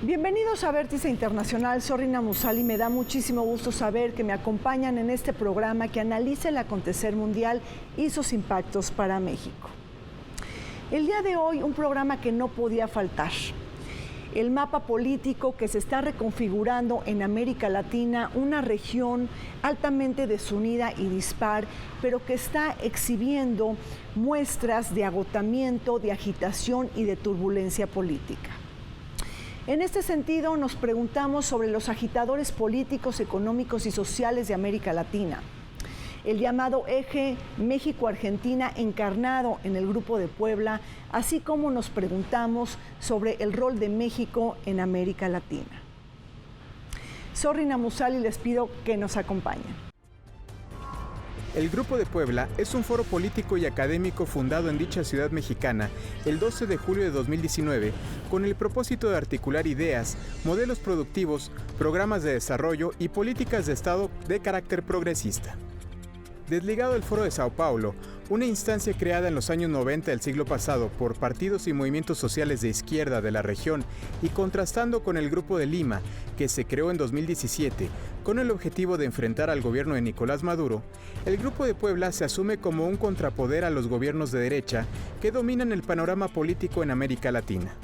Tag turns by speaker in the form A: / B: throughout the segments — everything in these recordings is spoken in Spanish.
A: Bienvenidos a Vértice Internacional, soy Rina Musali. Me da muchísimo gusto saber que me acompañan en este programa que analiza el acontecer mundial y sus impactos para México. El día de hoy, un programa que no podía faltar. El mapa político que se está reconfigurando en América Latina, una región altamente desunida y dispar, pero que está exhibiendo muestras de agotamiento, de agitación y de turbulencia política. En este sentido, nos preguntamos sobre los agitadores políticos, económicos y sociales de América Latina. El llamado eje México-Argentina encarnado en el Grupo de Puebla, así como nos preguntamos sobre el rol de México en América Latina. Soy Rina Musali y les pido que nos acompañen.
B: El Grupo de Puebla es un foro político y académico fundado en dicha ciudad mexicana el 12 de julio de 2019 con el propósito de articular ideas, modelos productivos, programas de desarrollo y políticas de Estado de carácter progresista. Desligado del Foro de Sao Paulo, una instancia creada en los años 90 del siglo pasado por partidos y movimientos sociales de izquierda de la región y contrastando con el Grupo de Lima, que se creó en 2017 con el objetivo de enfrentar al gobierno de Nicolás Maduro, el Grupo de Puebla se asume como un contrapoder a los gobiernos de derecha que dominan el panorama político en América Latina.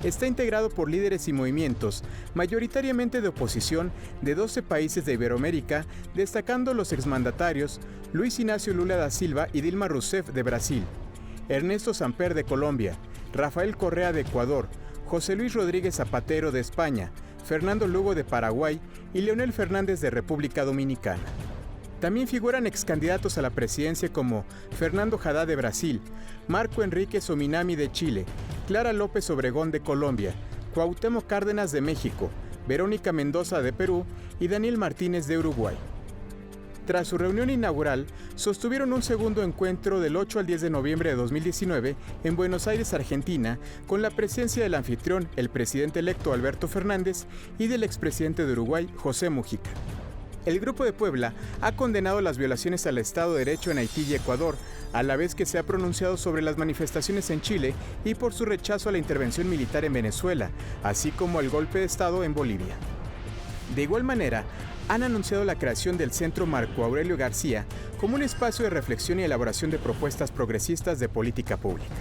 B: Está integrado por líderes y movimientos, mayoritariamente de oposición, de 12 países de Iberoamérica, destacando los exmandatarios Luis Ignacio Lula da Silva y Dilma Rousseff de Brasil, Ernesto Samper de Colombia, Rafael Correa de Ecuador, José Luis Rodríguez Zapatero de España, Fernando Lugo de Paraguay y Leonel Fernández de República Dominicana. También figuran excandidatos a la presidencia como Fernando Haddad de Brasil, Marco Enrique Sominami de Chile, Clara López Obregón de Colombia, Cuauhtémoc Cárdenas de México, Verónica Mendoza de Perú y Daniel Martínez de Uruguay. Tras su reunión inaugural, sostuvieron un segundo encuentro del 8 al 10 de noviembre de 2019 en Buenos Aires, Argentina, con la presencia del anfitrión, el presidente electo Alberto Fernández, y del expresidente de Uruguay, José Mujica. El Grupo de Puebla ha condenado las violaciones al Estado de Derecho en Haití y Ecuador, a la vez que se ha pronunciado sobre las manifestaciones en Chile y por su rechazo a la intervención militar en Venezuela, así como al golpe de Estado en Bolivia. De igual manera, han anunciado la creación del Centro Marco Aurelio García como un espacio de reflexión y elaboración de propuestas progresistas de política pública.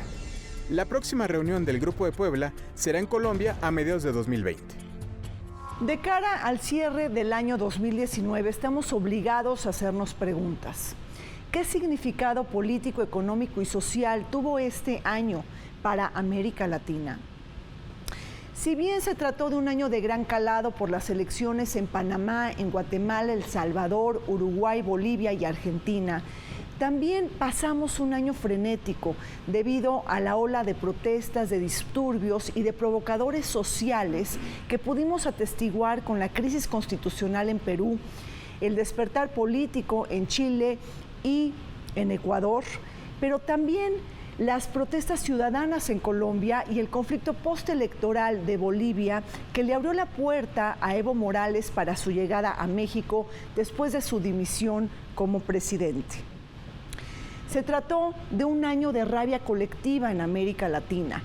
B: La próxima reunión del Grupo de Puebla será en Colombia a mediados de 2020.
A: De cara al cierre del año 2019, estamos obligados a hacernos preguntas. ¿Qué significado político, económico y social tuvo este año para América Latina? Si bien se trató de un año de gran calado por las elecciones en Panamá, en Guatemala, El Salvador, Uruguay, Bolivia y Argentina, también pasamos un año frenético debido a la ola de protestas, de disturbios y de provocadores sociales que pudimos atestiguar con la crisis constitucional en Perú, el despertar político en Chile y en Ecuador, pero también las protestas ciudadanas en Colombia y el conflicto postelectoral de Bolivia que le abrió la puerta a Evo Morales para su llegada a México después de su dimisión como presidente. Se trató de un año de rabia colectiva en América Latina,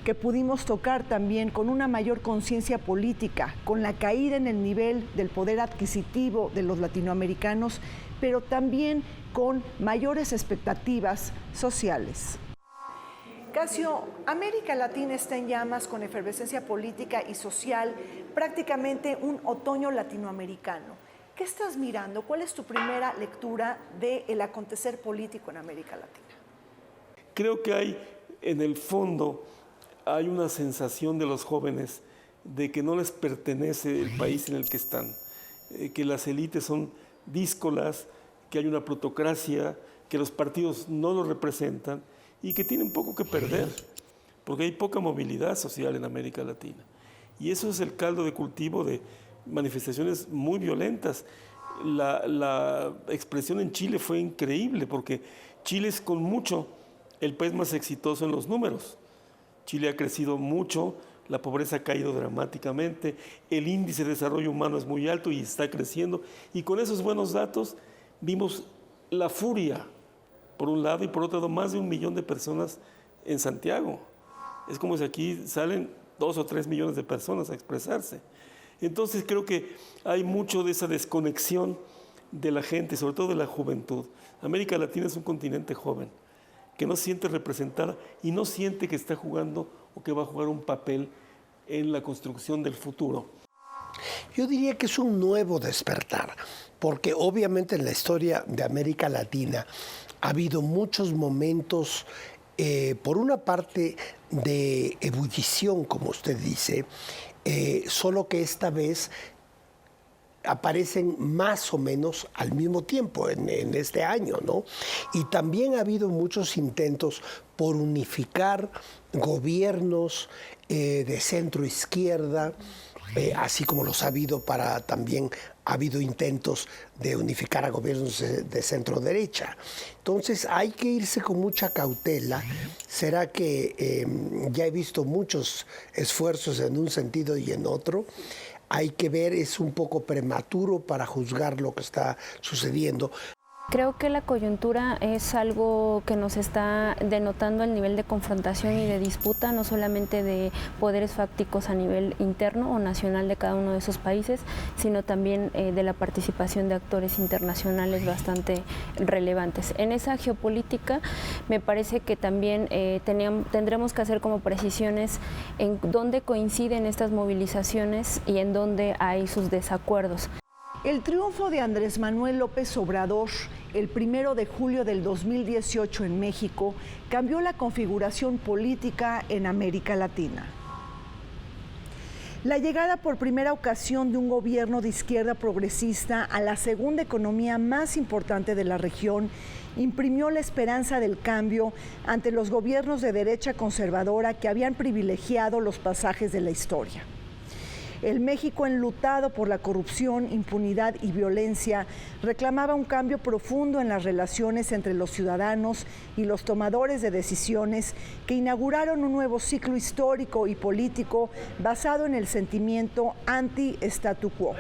A: que pudimos tocar también con una mayor conciencia política, con la caída en el nivel del poder adquisitivo de los latinoamericanos, pero también con mayores expectativas sociales. Casio, América Latina está en llamas con efervescencia política y social, prácticamente un otoño latinoamericano. ¿Qué estás mirando? ¿Cuál es tu primera lectura del acontecer político en América Latina?
C: Creo que en el fondo, hay una sensación de los jóvenes de que no les pertenece el país en el que están, que las élites son díscolas, que hay una plutocracia, que los partidos no los representan y que tienen poco que perder, porque hay poca movilidad social en América Latina. Y eso es el caldo de cultivo de manifestaciones muy violentas. La expresión en Chile fue increíble porque Chile es con mucho el país más exitoso en los números. Chile ha crecido mucho, la pobreza ha caído dramáticamente, el índice de desarrollo humano es muy alto y está creciendo, y con esos buenos datos vimos la furia, por un lado, y por otro lado más de 1 millón de personas en Santiago. Es como si aquí salen 2 o 3 millones de personas a expresarse. Entonces creo que hay mucho de esa desconexión de la gente, sobre todo de la juventud. América Latina es un continente joven, que no siente representar y no siente que está jugando o que va a jugar un papel en la construcción del futuro.
D: Yo diría que es un nuevo despertar, porque obviamente en la historia de América Latina ha habido muchos momentos, por una parte de ebullición, como usted dice, solo que esta vez aparecen más o menos al mismo tiempo en este año, ¿no? Y también ha habido muchos intentos por unificar gobiernos de centro izquierda, así como los ha habido también ha habido intentos de unificar a gobiernos de centro derecha. Entonces hay que irse con mucha cautela. Será que ya he visto muchos esfuerzos en un sentido y en otro. Hay que ver, es un poco prematuro para juzgar lo que está sucediendo.
E: Creo que la coyuntura es algo que nos está denotando el nivel de confrontación y de disputa, no solamente de poderes fácticos a nivel interno o nacional de cada uno de esos países, sino también de la participación de actores internacionales bastante relevantes. En esa geopolítica me parece que también tendremos que hacer como precisiones en dónde coinciden estas movilizaciones y en dónde hay sus desacuerdos.
A: El triunfo de Andrés Manuel López Obrador el 1 de julio del 2018 en México cambió la configuración política en América Latina. La llegada por primera ocasión de un gobierno de izquierda progresista a la segunda economía más importante de la región imprimió la esperanza del cambio ante los gobiernos de derecha conservadora que habían privilegiado los pasajes de la historia. El México enlutado por la corrupción, impunidad y violencia reclamaba un cambio profundo en las relaciones entre los ciudadanos y los tomadores de decisiones que inauguraron un nuevo ciclo histórico y político basado en el sentimiento anti-statu quo.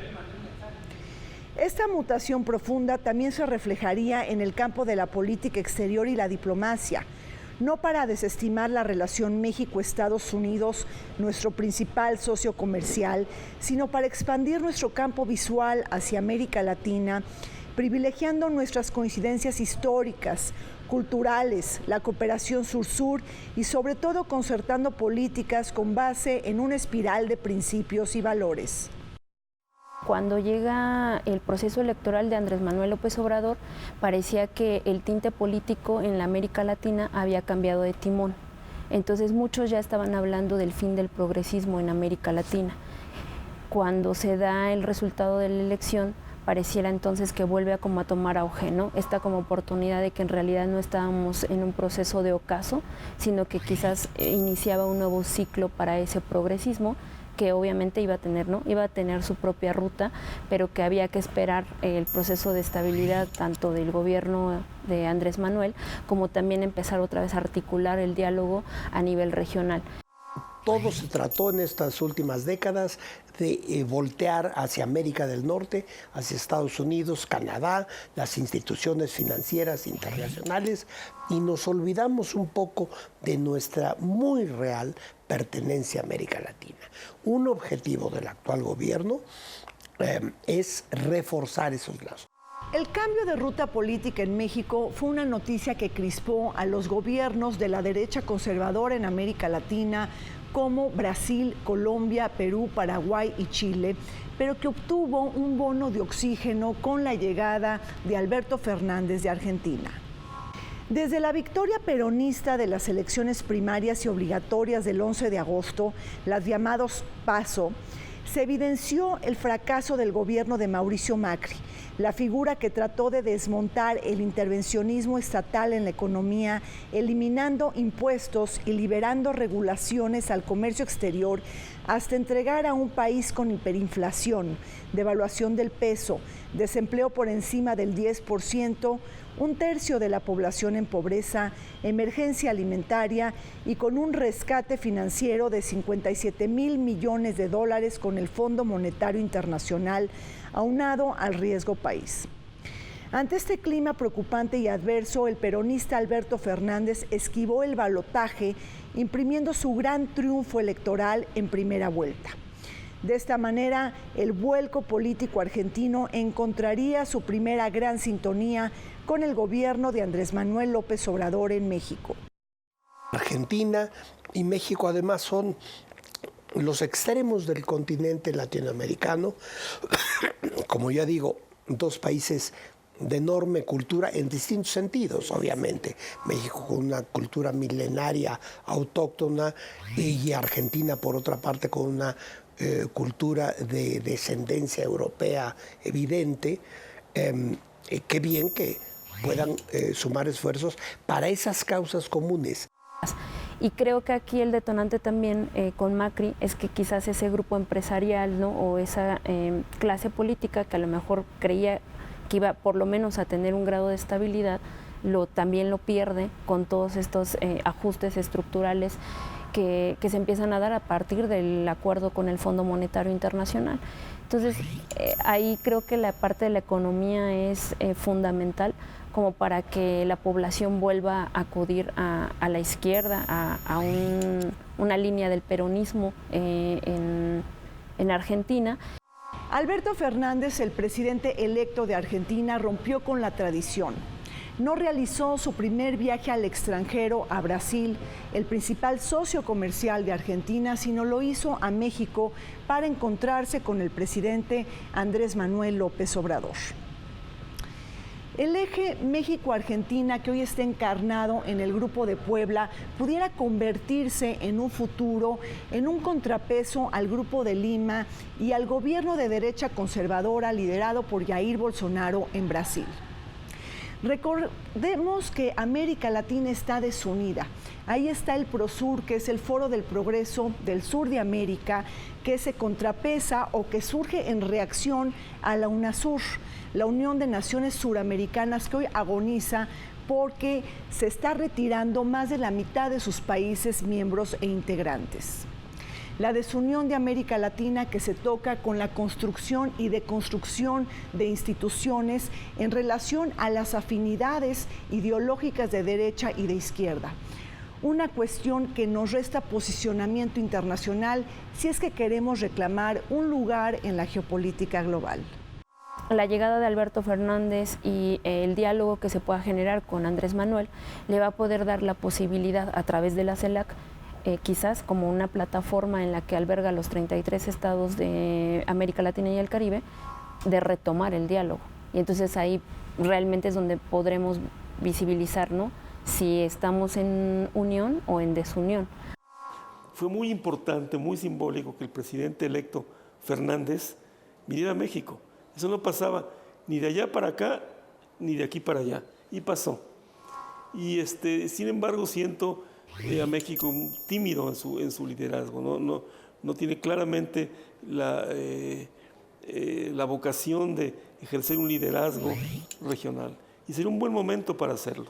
A: Esta mutación profunda también se reflejaría en el campo de la política exterior y la diplomacia, no para desestimar la relación México-Estados Unidos, nuestro principal socio comercial, sino para expandir nuestro campo visual hacia América Latina, privilegiando nuestras coincidencias históricas, culturales, la cooperación sur-sur y sobre todo concertando políticas con base en una espiral de principios y valores.
E: Cuando llega el proceso electoral de Andrés Manuel López Obrador, parecía que el tinte político en la América Latina había cambiado de timón. Entonces muchos ya estaban hablando del fin del progresismo en América Latina. Cuando se da el resultado de la elección, pareciera entonces que vuelve a tomar auge, ¿no? Esta como oportunidad de que en realidad no estábamos en un proceso de ocaso, sino que quizás iniciaba un nuevo ciclo para ese progresismo, que obviamente iba a tener su propia ruta, pero que había que esperar el proceso de estabilidad tanto del gobierno de Andrés Manuel como también empezar otra vez a articular el diálogo a nivel regional.
D: Todo se trató en estas últimas décadas de voltear hacia América del Norte, hacia Estados Unidos, Canadá, las instituciones financieras internacionales, y nos olvidamos un poco de nuestra muy real pertenencia a América Latina. Un objetivo del actual gobierno es reforzar esos lazos.
A: El cambio de ruta política en México fue una noticia que crispó a los gobiernos de la derecha conservadora en América Latina, como Brasil, Colombia, Perú, Paraguay y Chile, pero que obtuvo un bono de oxígeno con la llegada de Alberto Fernández de Argentina. Desde la victoria peronista de las elecciones primarias y obligatorias del 11 de agosto, las llamadas PASO, se evidenció el fracaso del gobierno de Mauricio Macri, la figura que trató de desmontar el intervencionismo estatal en la economía, eliminando impuestos y liberando regulaciones al comercio exterior, hasta entregar a un país con hiperinflación, devaluación del peso, desempleo por encima del 10%, un tercio de la población en pobreza, emergencia alimentaria y con un rescate financiero de $57,000 millones con el Fondo Monetario Internacional, aunado al riesgo país. Ante este clima preocupante y adverso, el peronista Alberto Fernández esquivó el balotaje, imprimiendo su gran triunfo electoral en primera vuelta. De esta manera, el vuelco político argentino encontraría su primera gran sintonía con el gobierno de Andrés Manuel López Obrador en México.
D: Argentina y México además son los extremos del continente latinoamericano, como ya digo, dos países de enorme cultura en distintos sentidos, obviamente. México con una cultura milenaria autóctona y Argentina, por otra parte, con una cultura de descendencia europea evidente. Qué bien que puedan sumar esfuerzos para esas causas comunes.
E: Y creo que aquí el detonante también con Macri es que quizás ese grupo empresarial, ¿no? O esa clase política que a lo mejor creía que iba por lo menos a tener un grado de estabilidad, también lo pierde con todos estos ajustes estructurales que se empiezan a dar a partir del acuerdo con el Fondo Monetario Internacional. Entonces, ahí creo que la parte de la economía es fundamental como para que la población vuelva a acudir a la izquierda, a una línea del peronismo en Argentina.
A: Alberto Fernández, el presidente electo de Argentina, rompió con la tradición. No realizó su primer viaje al extranjero, a Brasil, el principal socio comercial de Argentina, sino lo hizo a México para encontrarse con el presidente Andrés Manuel López Obrador. El eje México-Argentina, que hoy está encarnado en el Grupo de Puebla, pudiera convertirse en un futuro en un contrapeso al Grupo de Lima y al gobierno de derecha conservadora liderado por Jair Bolsonaro en Brasil. Recordemos que América Latina está desunida. Ahí está el Prosur, que es el Foro del Progreso del Sur de América, que se contrapesa o que surge en reacción a la UNASUR, la Unión de Naciones Suramericanas, que hoy agoniza porque se está retirando más de la mitad de sus países miembros e integrantes. La desunión de América Latina, que se toca con la construcción y deconstrucción de instituciones en relación a las afinidades ideológicas de derecha y de izquierda. Una cuestión que nos resta posicionamiento internacional si es que queremos reclamar un lugar en la geopolítica global.
E: La llegada de Alberto Fernández y el diálogo que se pueda generar con Andrés Manuel le va a poder dar la posibilidad a través de la CELAC, quizás como una plataforma en la que alberga los 33 estados de América Latina y el Caribe, de retomar el diálogo. Y entonces ahí realmente es donde podremos visibilizar, ¿no?, si estamos en unión o en desunión.
C: Fue muy importante, muy simbólico que el presidente electo Fernández viniera a México. Eso no pasaba ni de allá para acá, ni de aquí para allá. Y pasó. Y sin embargo siento a México tímido en su liderazgo. No tiene claramente la vocación de ejercer un liderazgo regional. Y sería un buen momento para hacerlo.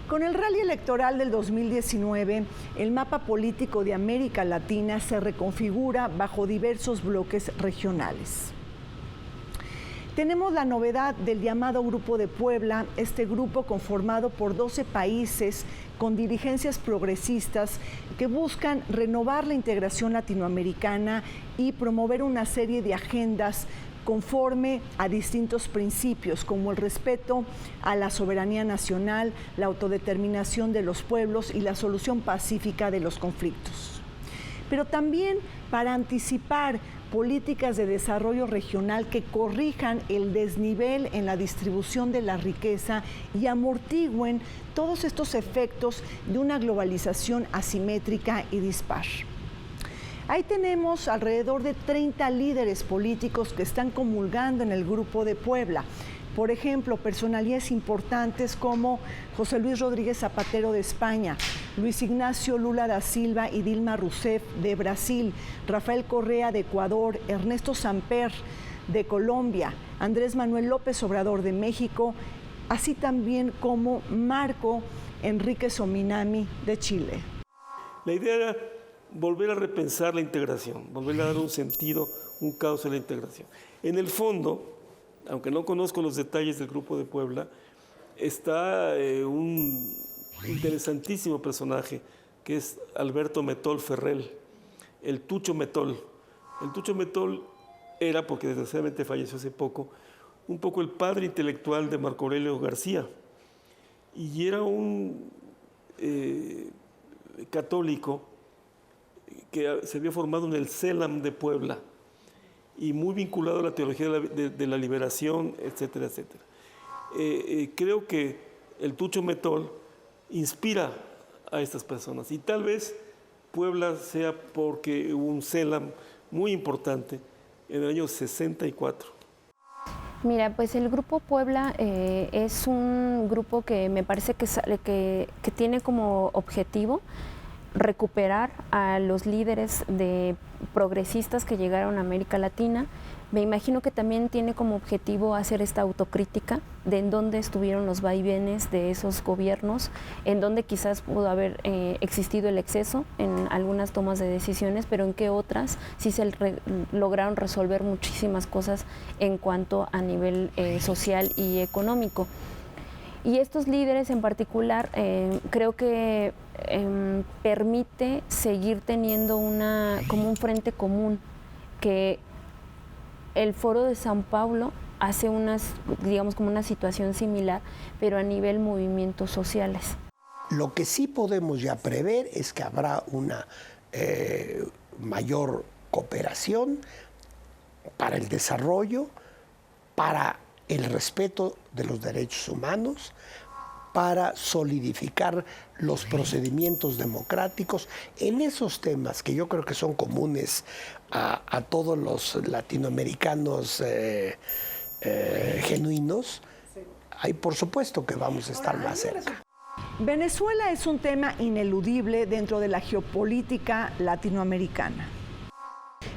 A: Con el rally electoral del 2019, el mapa político de América Latina se reconfigura bajo diversos bloques regionales. Tenemos la novedad del llamado Grupo de Puebla, este grupo conformado por 12 países con dirigencias progresistas que buscan renovar la integración latinoamericana y promover una serie de agendas conforme a distintos principios como el respeto a la soberanía nacional, la autodeterminación de los pueblos y la solución pacífica de los conflictos. Pero también para anticipar políticas de desarrollo regional que corrijan el desnivel en la distribución de la riqueza y amortigüen todos estos efectos de una globalización asimétrica y dispar. Ahí tenemos alrededor de 30 líderes políticos que están comulgando en el Grupo de Puebla. Por ejemplo, personalidades importantes como José Luis Rodríguez Zapatero de España, Luis Ignacio Lula da Silva y Dilma Rousseff de Brasil, Rafael Correa de Ecuador, Ernesto Samper de Colombia, Andrés Manuel López Obrador de México, así también como Marco Enríquez Ominami de Chile.
C: La idea era volver a repensar la integración, volver a dar un sentido, un cauce a la integración. En el fondo, aunque no conozco los detalles del Grupo de Puebla, está un interesantísimo personaje que es Alberto Metol Ferrell, el Tucho Metol. El Tucho Metol era, porque desgraciadamente falleció hace poco, un poco el padre intelectual de Marco Aurelio García, y era un católico que se había formado en el CELAM de Puebla y muy vinculado a la teología de la liberación, etcétera, etcétera. Creo que el Tucho Metol inspira a estas personas y tal vez Puebla sea porque hubo un CELAM muy importante en el año 64.
E: Mira, pues el Grupo Puebla es un grupo que me parece que tiene como objetivo recuperar a los líderes progresistas que llegaron a América Latina. Me imagino que también tiene como objetivo hacer esta autocrítica de en dónde estuvieron los vaivenes de esos gobiernos, en dónde quizás pudo haber existido el exceso en algunas tomas de decisiones, pero en qué otras sí lograron resolver muchísimas cosas en cuanto a nivel social y económico. Y estos líderes en particular creo que permite seguir teniendo como un frente común, que el Foro de Sao Paulo hace digamos como una situación similar, pero a nivel movimientos sociales.
D: Lo que sí podemos ya prever es que habrá una mayor cooperación para el desarrollo, para el respeto de los derechos humanos, para solidificar los procedimientos democráticos en esos temas que yo creo que son comunes a todos los latinoamericanos genuinos. Ahí por supuesto que vamos a estar más cerca.
A: Venezuela es un tema ineludible dentro de la geopolítica latinoamericana.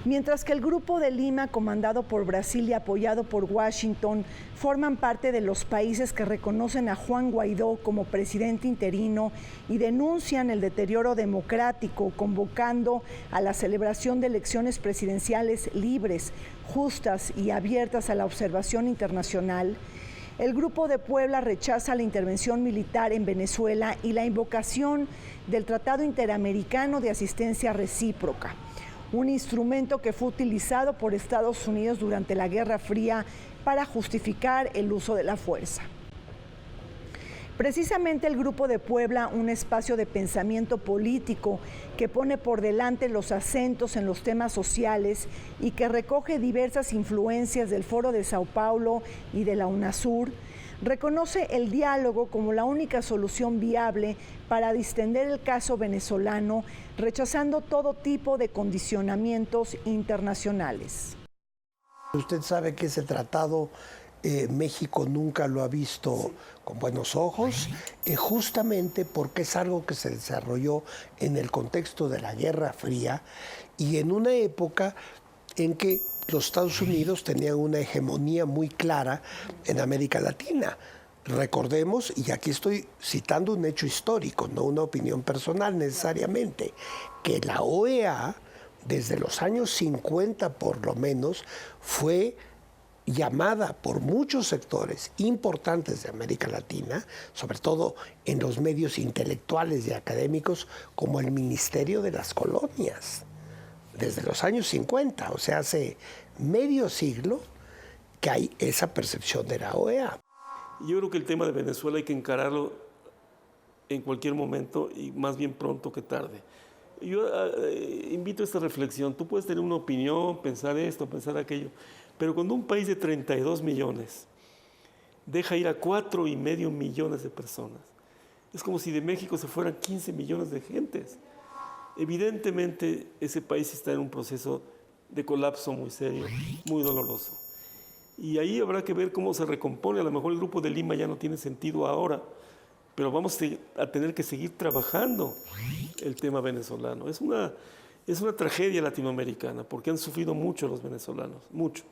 A: Mientras que el Grupo de Lima, comandado por Brasil y apoyado por Washington, forman parte de los países que reconocen a Juan Guaidó como presidente interino y denuncian el deterioro democrático, convocando a la celebración de elecciones presidenciales libres, justas y abiertas a la observación internacional, el Grupo de Puebla rechaza la intervención militar en Venezuela y la invocación del Tratado Interamericano de Asistencia Recíproca, un instrumento que fue utilizado por Estados Unidos durante la Guerra Fría para justificar el uso de la fuerza. Precisamente el Grupo de Puebla, un espacio de pensamiento político que pone por delante los acentos en los temas sociales y que recoge diversas influencias del Foro de Sao Paulo y de la UNASUR, reconoce el diálogo como la única solución viable para distender el caso venezolano, rechazando todo tipo de condicionamientos internacionales.
D: Usted sabe que ese tratado México nunca lo ha visto con buenos ojos, justamente porque es algo que se desarrolló en el contexto de la Guerra Fría y en una época en que los Estados Unidos tenían una hegemonía muy clara en América Latina. Recordemos, y aquí estoy citando un hecho histórico, no una opinión personal necesariamente, que la OEA, desde los años 50 por lo menos, fue llamada por muchos sectores importantes de América Latina, sobre todo en los medios intelectuales y académicos, como el Ministerio de las Colonias. Desde los años 50, o sea, hace medio siglo que hay esa percepción de la OEA.
C: Yo creo que el tema de Venezuela hay que encararlo en cualquier momento y más bien pronto que tarde. Yo invito a esta reflexión. Tú puedes tener una opinión, pensar esto, pensar aquello, pero cuando un país de 32 millones deja ir a 4,5 millones de personas, es como si de México se fueran 15 millones de gentes. Evidentemente ese país está en un proceso de colapso muy serio, muy doloroso. Y ahí habrá que ver cómo se recompone. A lo mejor el Grupo de Lima ya no tiene sentido ahora, pero vamos a tener que seguir trabajando el tema venezolano. Es una tragedia latinoamericana, porque han sufrido mucho los venezolanos, mucho.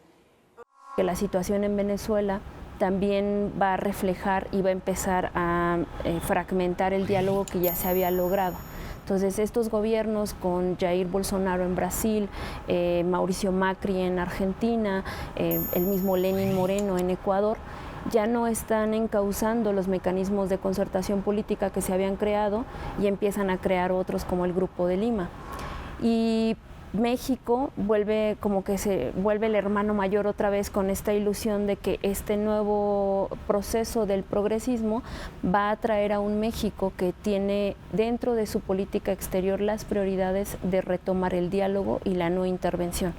E: Que la situación en Venezuela también va a reflejar y va a empezar a fragmentar el diálogo que ya se había logrado. Entonces, estos gobiernos con Jair Bolsonaro en Brasil, Mauricio Macri en Argentina, el mismo Lenín Moreno en Ecuador, ya no están encauzando los mecanismos de concertación política que se habían creado y empiezan a crear otros como el Grupo de Lima. Y México vuelve el hermano mayor otra vez con esta ilusión de que este nuevo proceso del progresismo va a traer a un México que tiene dentro de su política exterior las prioridades de retomar el diálogo y la no intervención.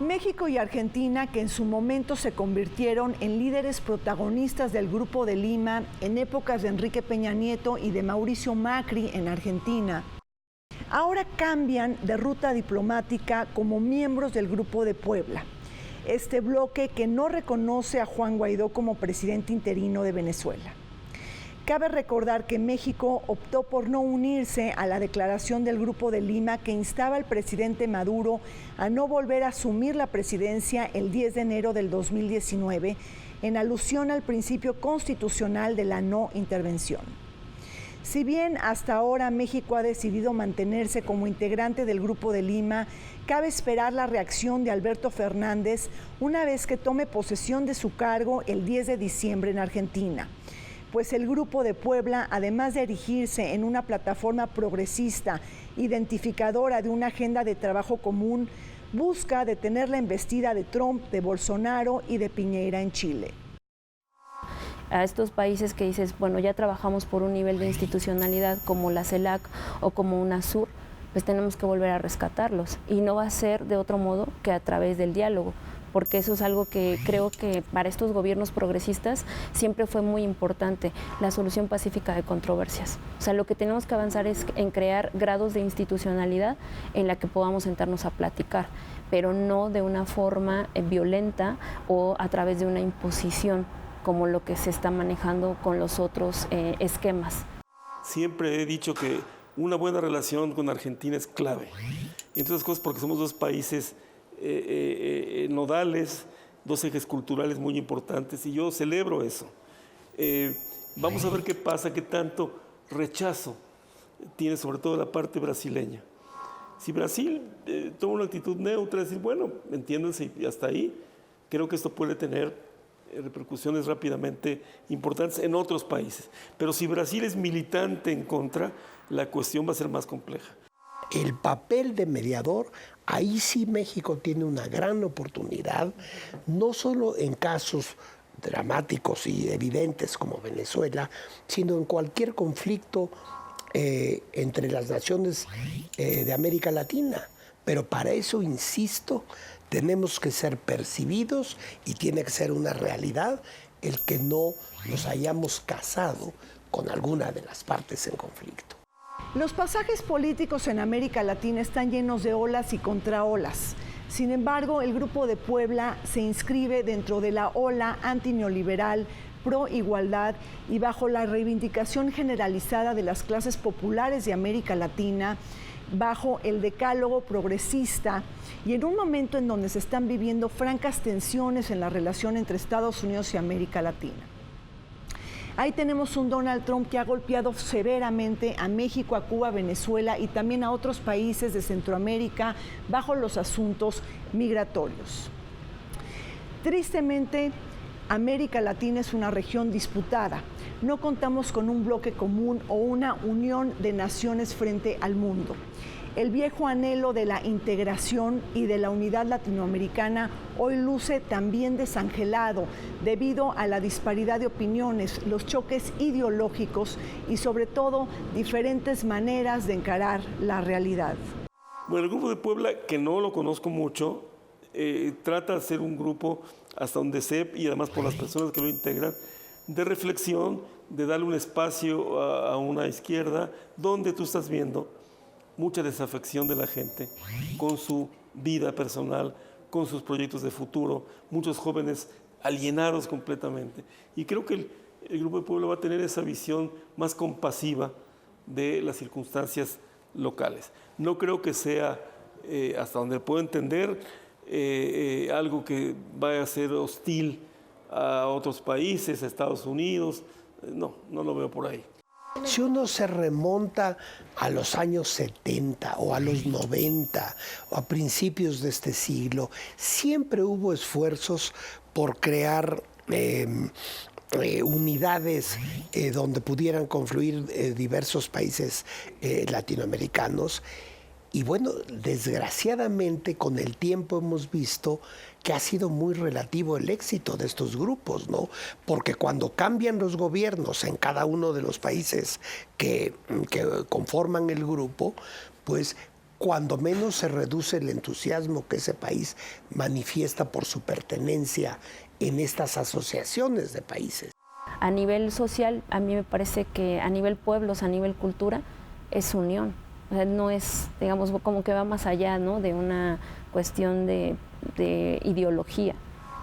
A: México y Argentina, que en su momento se convirtieron en líderes protagonistas del Grupo de Lima en épocas de Enrique Peña Nieto y de Mauricio Macri en Argentina, ahora cambian de ruta diplomática como miembros del Grupo de Puebla, este bloque que no reconoce a Juan Guaidó como presidente interino de Venezuela. Cabe recordar que México optó por no unirse a la declaración del Grupo de Lima que instaba al presidente Maduro a no volver a asumir la presidencia el 10 de enero del 2019, en alusión al principio constitucional de la no intervención. Si bien hasta ahora México ha decidido mantenerse como integrante del Grupo de Lima, cabe esperar la reacción de Alberto Fernández una vez que tome posesión de su cargo el 10 de diciembre en Argentina. Pues el Grupo de Puebla, además de erigirse en una plataforma progresista, identificadora de una agenda de trabajo común, busca detener la embestida de Trump, de Bolsonaro y de Piñera en Chile.
E: A estos países que dices, bueno, ya trabajamos por un nivel de institucionalidad como la CELAC o como UNASUR, pues tenemos que volver a rescatarlos. Y no va a ser de otro modo que a través del diálogo, porque eso es algo que creo que para estos gobiernos progresistas siempre fue muy importante, la solución pacífica de controversias. O sea, lo que tenemos que avanzar es en crear grados de institucionalidad en la que podamos sentarnos a platicar, pero no de una forma violenta o a través de una imposición, como lo que se está manejando con los otros esquemas.
C: Siempre he dicho que una buena relación con Argentina es clave. Entre otras cosas porque somos dos países nodales, dos ejes culturales muy importantes y yo celebro eso. Vamos a ver qué pasa, qué tanto rechazo tiene sobre todo la parte brasileña. Si Brasil toma una actitud neutra, decir, bueno, entiéndanse y hasta ahí, creo que esto puede tener repercusiones rápidamente importantes en otros países. Pero si Brasil es militante en contra, la cuestión va a ser más compleja.
D: El papel de mediador, ahí sí México tiene una gran oportunidad, no solo en casos dramáticos y evidentes como Venezuela, sino en cualquier conflicto entre las naciones de América Latina. Pero para eso, insisto, tenemos que ser percibidos y tiene que ser una realidad el que no nos hayamos casado con alguna de las partes en conflicto.
A: Los pasajes políticos en América Latina están llenos de olas y contraolas. Sin embargo, el Grupo de Puebla se inscribe dentro de la ola antineoliberal, pro igualdad y bajo la reivindicación generalizada de las clases populares de América Latina, bajo el decálogo progresista y en un momento en donde se están viviendo francas tensiones en la relación entre Estados Unidos y América Latina. Ahí tenemos un Donald Trump que ha golpeado severamente a México, a Cuba, a Venezuela y también a otros países de Centroamérica bajo los asuntos migratorios. Tristemente, América Latina es una región disputada. No contamos con un bloque común o una unión de naciones frente al mundo. El viejo anhelo de la integración y de la unidad latinoamericana hoy luce también desangelado debido a la disparidad de opiniones, los choques ideológicos y sobre todo diferentes maneras de encarar la realidad.
C: Bueno, el Grupo de Puebla, que no lo conozco mucho, trata de ser un grupo hasta donde sé, y además por las personas que lo integran, de reflexión, de darle un espacio a una izquierda donde tú estás viendo mucha desafección de la gente con su vida personal, con sus proyectos de futuro, muchos jóvenes alienados completamente. Y creo que el Grupo de Puebla va a tener esa visión más compasiva de las circunstancias locales. No creo que sea, hasta donde puedo entender, algo que vaya a ser hostil a otros países, a Estados Unidos. No lo veo por ahí.
D: Si uno se remonta a los años 70 o a los 90 o a principios de este siglo, siempre hubo esfuerzos por crear unidades donde pudieran confluir diversos países latinoamericanos. Y bueno, desgraciadamente con el tiempo hemos visto que ha sido muy relativo el éxito de estos grupos, ¿no? Porque cuando cambian los gobiernos en cada uno de los países que conforman el grupo, pues cuando menos se reduce el entusiasmo que ese país manifiesta por su pertenencia en estas asociaciones de países.
E: A nivel social, a mí me parece que a nivel pueblos, a nivel cultura, es unión. O sea, no es, digamos, como que va más allá, ¿no?, de una cuestión de ideología.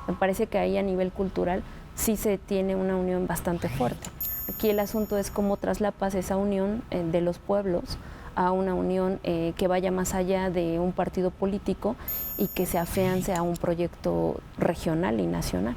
E: Me parece que ahí a nivel cultural sí se tiene una unión bastante fuerte. Aquí el asunto es cómo traslapas esa unión de los pueblos a una unión que vaya más allá de un partido político y que se afiance a un proyecto regional y nacional.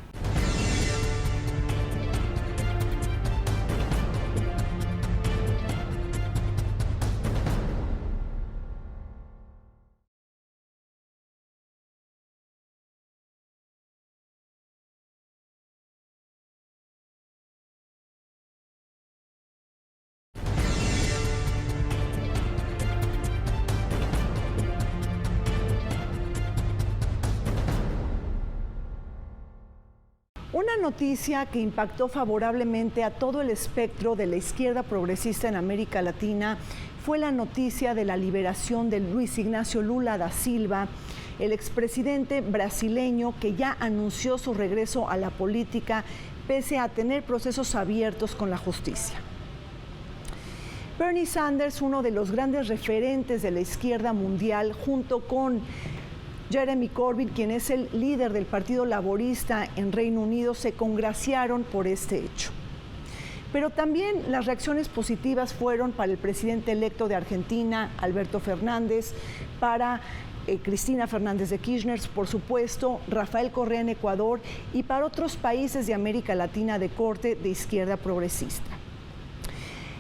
A: Una noticia que impactó favorablemente a todo el espectro de la izquierda progresista en América Latina fue la noticia de la liberación de Luis Ignacio Lula da Silva, el expresidente brasileño que ya anunció su regreso a la política pese a tener procesos abiertos con la justicia. Bernie Sanders, uno de los grandes referentes de la izquierda mundial, junto con Jeremy Corbyn, quien es el líder del Partido Laborista en Reino Unido, se congraciaron por este hecho. Pero también las reacciones positivas fueron para el presidente electo de Argentina, Alberto Fernández, para Cristina Fernández de Kirchner, por supuesto, Rafael Correa en Ecuador y para otros países de América Latina de corte de izquierda progresista.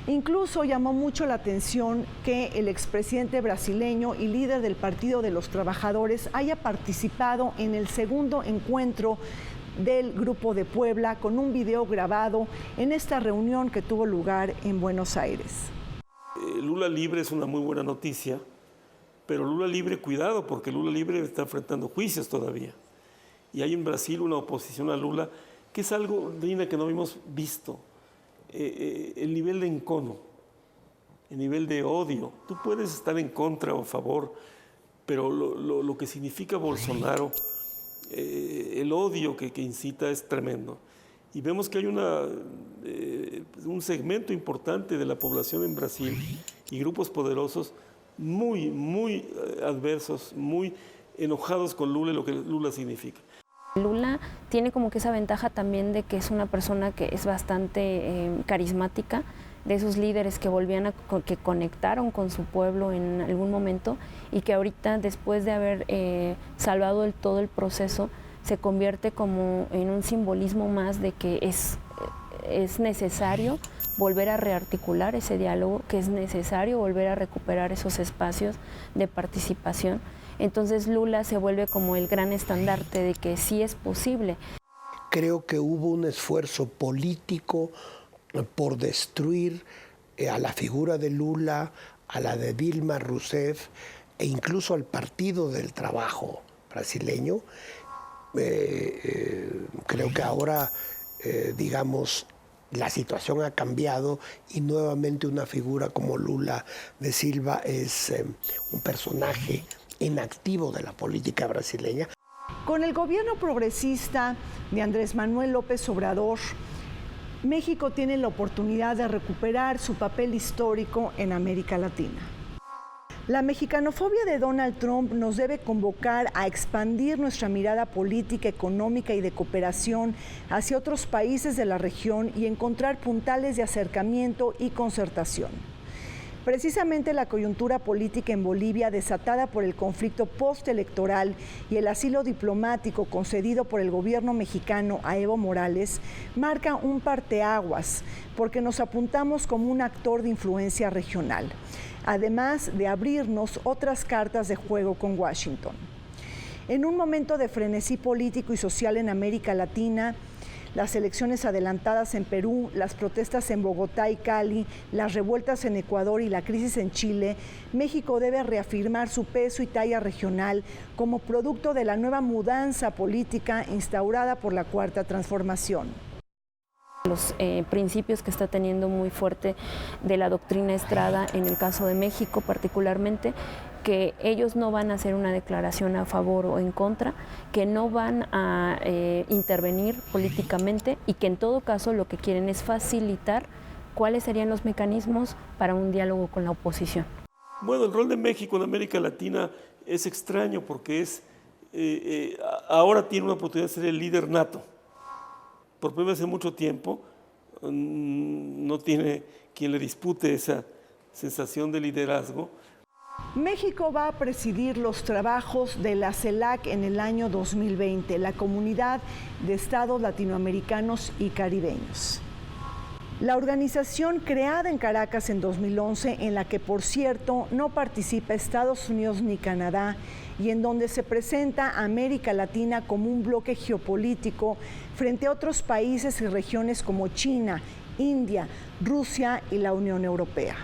A: Incluso llamó mucho la atención que el expresidente brasileño y líder del Partido de los Trabajadores haya participado en el segundo encuentro del Grupo de Puebla con un video grabado en esta reunión que tuvo lugar en Buenos Aires.
C: Lula libre es una muy buena noticia, pero Lula libre, cuidado, porque Lula libre está enfrentando juicios todavía. Y hay en Brasil una oposición a Lula que es algo, Dina, que no habíamos visto. El nivel de encono, el nivel de odio. Tú puedes estar en contra o a favor, pero lo que significa Bolsonaro, el odio que incita es tremendo. Y vemos que hay un segmento importante de la población en Brasil y grupos poderosos muy adversos, muy enojados con Lula y lo que Lula significa.
E: Lula tiene como que esa ventaja también de que es una persona que es bastante carismática, de esos líderes que que conectaron con su pueblo en algún momento y que ahorita, después de haber salvado todo el proceso, se convierte como en un simbolismo más de que es necesario volver a rearticular ese diálogo, que es necesario volver a recuperar esos espacios de participación. Entonces Lula se vuelve como el gran estandarte de que sí es posible.
D: Creo que hubo un esfuerzo político por destruir a la figura de Lula, a la de Dilma Rousseff e incluso al Partido del Trabajo brasileño. Creo que ahora, digamos, la situación ha cambiado y nuevamente una figura como Lula da Silva es un personaje en activo de la política brasileña.
A: Con el gobierno progresista de Andrés Manuel López Obrador, México tiene la oportunidad de recuperar su papel histórico en América Latina. La mexicanofobia de Donald Trump nos debe convocar a expandir nuestra mirada política, económica y de cooperación hacia otros países de la región y encontrar puntales de acercamiento y concertación. Precisamente la coyuntura política en Bolivia, desatada por el conflicto postelectoral y el asilo diplomático concedido por el gobierno mexicano a Evo Morales, marca un parteaguas, porque nos apuntamos como un actor de influencia regional, además de abrirnos otras cartas de juego con Washington. En un momento de frenesí político y social en América Latina, las elecciones adelantadas en Perú, las protestas en Bogotá y Cali, las revueltas en Ecuador y la crisis en Chile, México debe reafirmar su peso y talla regional como producto de la nueva mudanza política instaurada por la Cuarta Transformación.
E: Los principios que está teniendo muy fuerte de la doctrina Estrada en el caso de México particularmente, que ellos no van a hacer una declaración a favor o en contra, que no van a intervenir políticamente y que en todo caso lo que quieren es facilitar cuáles serían los mecanismos para un diálogo con la oposición.
C: Bueno, el rol de México en América Latina es extraño porque ahora tiene una oportunidad de ser el líder nato. Por primera vez en mucho tiempo no tiene quien le dispute esa sensación de liderazgo.
A: México va a presidir los trabajos de la CELAC en el año 2020, la Comunidad de Estados Latinoamericanos y Caribeños. La organización, creada en Caracas en 2011, en la que, por cierto, no participa Estados Unidos ni Canadá, y en donde se presenta a América Latina como un bloque geopolítico frente a otros países y regiones como China, India, Rusia y la Unión Europea.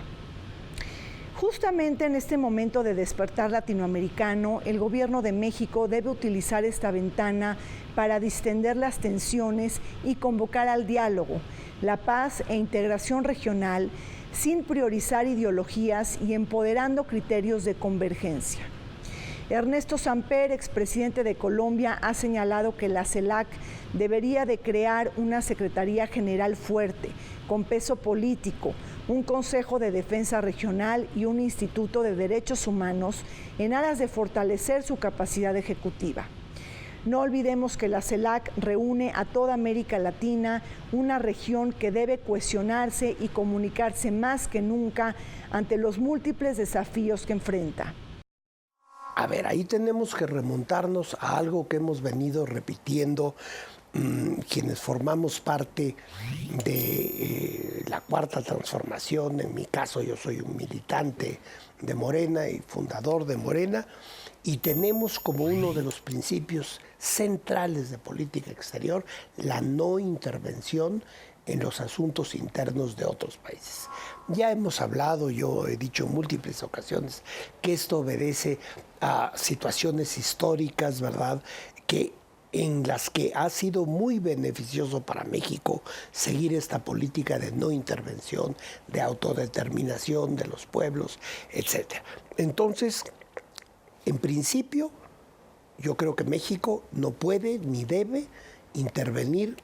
A: Justamente en este momento de despertar latinoamericano, el gobierno de México debe utilizar esta ventana para distender las tensiones y convocar al diálogo, la paz e integración regional, sin priorizar ideologías y empoderando criterios de convergencia. Ernesto Samper, expresidente de Colombia, ha señalado que la CELAC debería de crear una Secretaría General fuerte, con peso político, un Consejo de Defensa Regional y un Instituto de Derechos Humanos en aras de fortalecer su capacidad ejecutiva. No olvidemos que la CELAC reúne a toda América Latina, una región que debe cohesionarse y comunicarse más que nunca ante los múltiples desafíos que enfrenta.
D: A ver, ahí tenemos que remontarnos a algo que hemos venido repitiendo quienes formamos parte de la Cuarta Transformación. En mi caso, yo soy un militante de Morena y fundador de Morena, y tenemos como uno de los principios centrales de política exterior la no intervención en los asuntos internos de otros países. Ya hemos hablado, yo he dicho en múltiples ocasiones, que esto obedece a situaciones históricas, ¿verdad?, en las que ha sido muy beneficioso para México seguir esta política de no intervención, de autodeterminación de los pueblos, etc. Entonces, en principio, yo creo que México no puede ni debe intervenir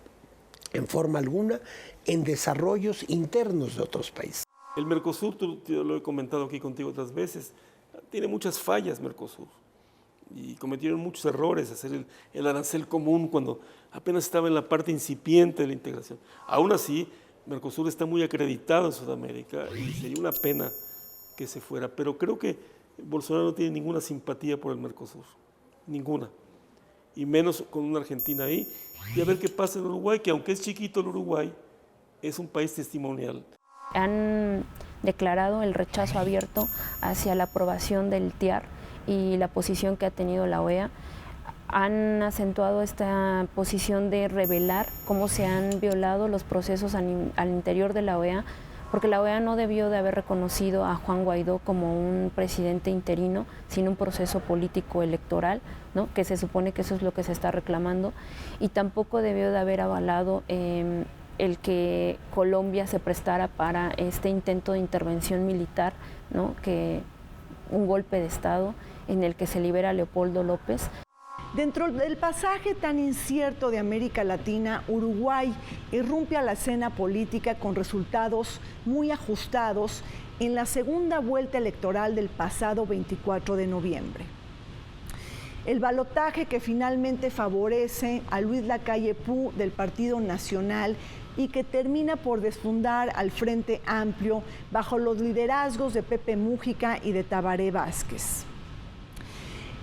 D: en forma alguna en desarrollos internos de otros países.
C: El Mercosur, yo lo he comentado aquí contigo otras veces, tiene muchas fallas Mercosur y cometieron muchos errores, hacer el arancel común cuando apenas estaba en la parte incipiente de la integración. Aún así, Mercosur está muy acreditado en Sudamérica y sería una pena que se fuera, pero creo que Bolsonaro no tiene ninguna simpatía por el Mercosur, ninguna, y menos con una Argentina ahí, y a ver qué pasa en Uruguay, que aunque es chiquito el Uruguay, es un país testimonial.
E: Han declarado el rechazo abierto hacia la aprobación del TIAR y la posición que ha tenido la OEA. Han acentuado esta posición de revelar cómo se han violado los procesos al interior de la OEA, porque la OEA no debió de haber reconocido a Juan Guaidó como un presidente interino, sino un proceso político electoral, ¿no?, que se supone que eso es lo que se está reclamando, y tampoco debió de haber avalado el que Colombia se prestara para este intento de intervención militar, ¿no?, que un golpe de Estado en el que se libera a Leopoldo López.
A: Dentro del pasaje tan incierto de América Latina, Uruguay irrumpe a la escena política con resultados muy ajustados en la segunda vuelta electoral del pasado 24 de noviembre. El balotaje que finalmente favorece a Luis Lacalle Pou del Partido Nacional y que termina por desfundar al Frente Amplio bajo los liderazgos de Pepe Mújica y de Tabaré Vázquez.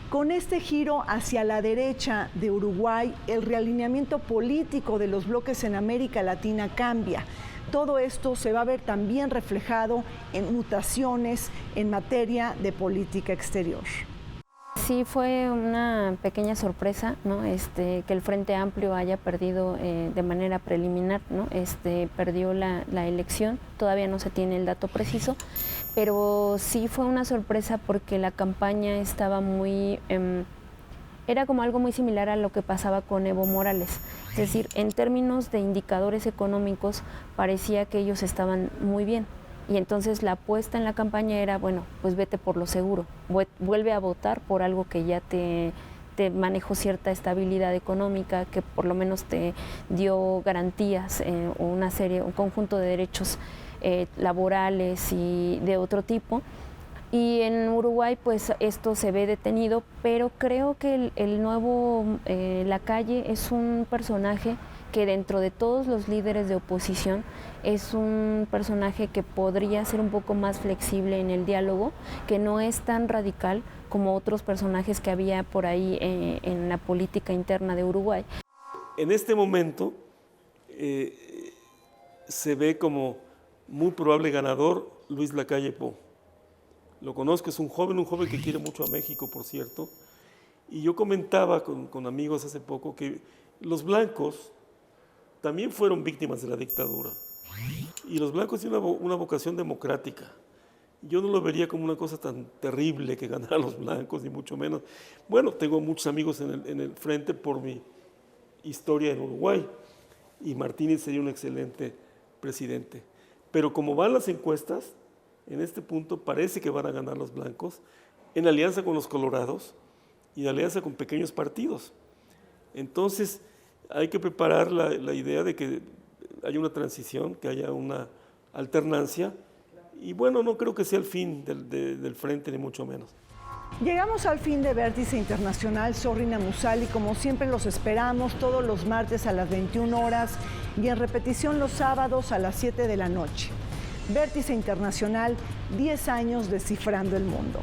A: Con este giro hacia la derecha de Uruguay, el realineamiento político de los bloques en América Latina cambia. Todo esto se va a ver también reflejado en mutaciones en materia de política exterior.
E: Sí, fue una pequeña sorpresa, ¿no? Que el Frente Amplio haya perdido de manera preliminar, ¿no? Perdió la elección, todavía no se tiene el dato preciso, pero sí fue una sorpresa porque la campaña estaba muy... era como algo muy similar a lo que pasaba con Evo Morales, es decir, en términos de indicadores económicos parecía que ellos estaban muy bien. Y entonces la apuesta en la campaña era, bueno, pues vete por lo seguro, vuelve a votar por algo que ya te manejó cierta estabilidad económica, que por lo menos te dio garantías o un conjunto de derechos laborales y de otro tipo. Y en Uruguay pues esto se ve detenido, pero creo que el nuevo Lacalle es un personaje que dentro de todos los líderes de oposición es un personaje que podría ser un poco más flexible en el diálogo, que no es tan radical como otros personajes que había por ahí en la política interna de Uruguay.
C: En este momento se ve como muy probable ganador Luis Lacalle Pou. Lo conozco, es un joven que quiere mucho a México, por cierto, y yo comentaba con amigos hace poco que los blancos también fueron víctimas de la dictadura. Y los blancos tienen una vocación democrática. Yo no lo vería como una cosa tan terrible que ganaran los blancos, ni mucho menos. Bueno, tengo muchos amigos en el frente por mi historia en Uruguay, y Martínez sería un excelente presidente. Pero como van las encuestas, en este punto parece que van a ganar los blancos, en alianza con los colorados y en alianza con pequeños partidos. Entonces, hay que preparar la idea de que haya una transición, que haya una alternancia, y bueno, no creo que sea el fin del frente, ni mucho menos.
A: Llegamos al fin de Vértice Internacional. Soy Rina Musali, como siempre los esperamos todos los martes a las 21 horas y en repetición los sábados a las 7 de la noche. Vértice Internacional, 10 años descifrando el mundo.